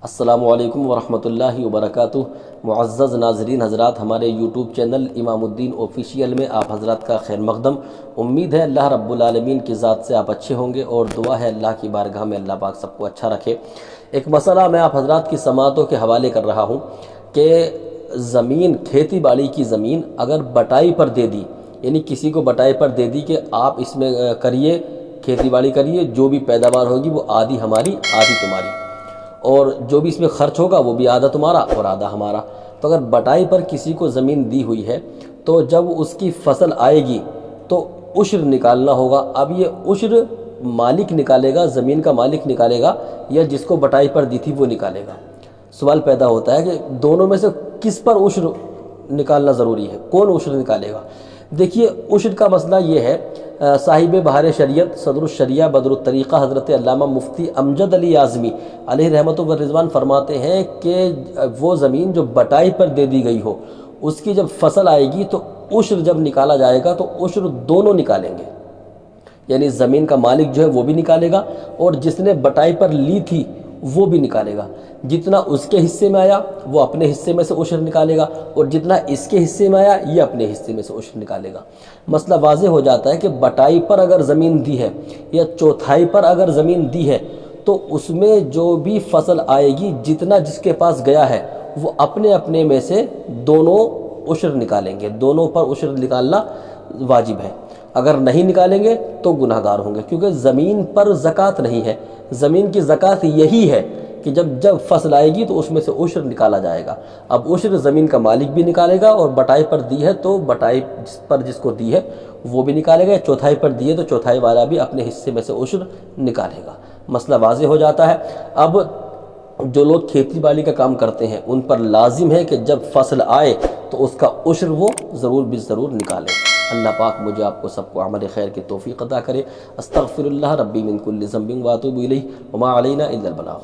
السلام علیکم ورحمۃ اللہ وبرکاتہ۔ معزز ناظرین حضرات، ہمارے یوٹیوب چینل امام الدین آفیشیل میں آپ حضرات کا خیر مقدم۔ امید ہے اللہ رب العالمین کی ذات سے آپ اچھے ہوں گے، اور دعا ہے اللہ کی بارگاہ میں اللہ پاک سب کو اچھا رکھے۔ ایک مسئلہ میں آپ حضرات کی سماعتوں کے حوالے کر رہا ہوں کہ زمین، کھیتی باڑی کی زمین اگر بٹائی پر دے دی، یعنی کسی کو بٹائی پر دے دی کہ آپ اس میں کریے، کھیتی باڑی کریے، جو بھی پیداوار ہوگی وہ آدھی ہماری آدھی تمہاری، اور جو بھی اس میں خرچ ہوگا وہ بھی آدھا تمہارا اور آدھا ہمارا۔ تو اگر بٹائی پر کسی کو زمین دی ہوئی ہے تو جب اس کی فصل آئے گی تو عشر نکالنا ہوگا۔ اب یہ عشر مالک نکالے گا، زمین کا مالک نکالے گا یا جس کو بٹائی پر دی تھی وہ نکالے گا؟ سوال پیدا ہوتا ہے کہ دونوں میں سے کس پر عشر نکالنا ضروری ہے، کون عشر نکالے گا؟ دیکھیے، عشر کا مسئلہ یہ ہے، صاحب بہار شریعت صدر الشریعہ بدر الطریقہ حضرت علامہ مفتی امجد علی اعظمی علیہ رحمت و رضوان فرماتے ہیں کہ وہ زمین جو بٹائی پر دے دی گئی ہو، اس کی جب فصل آئے گی تو عشر جب نکالا جائے گا تو عشر دونوں نکالیں گے، یعنی زمین کا مالک جو ہے وہ بھی نکالے گا اور جس نے بٹائی پر لی تھی وہ بھی نکالے گا۔ جتنا اس کے حصے میں آیا وہ اپنے حصے میں سے عشر نکالے گا، اور جتنا اس کے حصے میں آیا یہ اپنے حصے میں سے عشر نکالے گا۔ مسئلہ واضح ہو جاتا ہے کہ بٹائی پر اگر زمین دی ہے یا چوتھائی پر اگر زمین دی ہے تو اس میں جو بھی فصل آئے گی، جتنا جس کے پاس گیا ہے وہ اپنے اپنے میں سے دونوں عشر نکالیں گے، دونوں پر عشر نکالنا واجب ہے۔ اگر نہیں نکالیں گے تو گناہ گار ہوں گے، کیونکہ زمین پر زکوٰۃ نہیں ہے۔ زمین کی زکوٰۃ یہی ہے کہ جب فصل آئے گی تو اس میں سے عشر نکالا جائے گا۔ اب عشر زمین کا مالک بھی نکالے گا، اور بٹائی پر دی ہے تو بٹائی پر جس کو دی ہے وہ بھی نکالے گا، چوتھائی پر دی ہے تو چوتھائی والا بھی اپنے حصے میں سے عشر نکالے گا۔ مسئلہ واضح ہو جاتا ہے۔ اب جو لوگ کھیتی باڑی کا کام کرتے ہیں ان پر لازم ہے کہ جب فصل آئے تو اس کا عشر وہ ضرور نکالیں۔ اللہ پاک مجھے آپ کو سب کو عمل خیر کی توفیق عطا کرے۔ استغفر اللہ ربی من کل ذنب واتوب الیہ وما علینا الا البلاغ۔